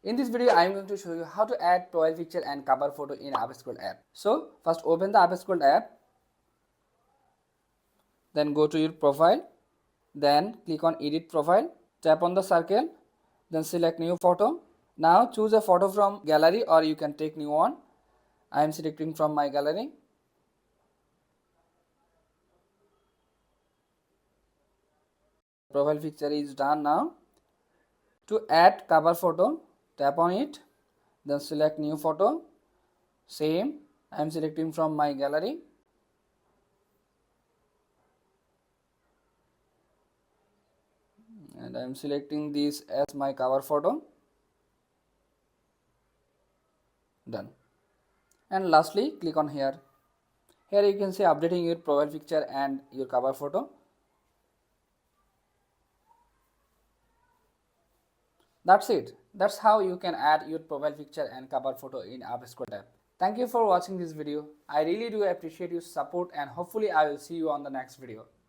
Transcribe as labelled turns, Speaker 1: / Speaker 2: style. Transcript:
Speaker 1: In this video, I am going to show you how to add profile picture and cover photo in UpScrolled app. So first open the UpScrolled app, then go to your profile, then click on edit profile, tap on the circle, then select new photo. Now choose a photo from gallery or you can take new one. I am selecting from my gallery. Profile picture is done now. To add cover photo, tap on it, then select new photo. Same, I am selecting from my gallery. And I am selecting this as my cover photo. Done. And lastly, click on here. Here you can see updating your profile picture and your cover photo. That's it. That's how you can add your profile picture and cover photo in UpScrolled app. Thank you for watching this video. I really do appreciate your support and hopefully I will see you on the next video.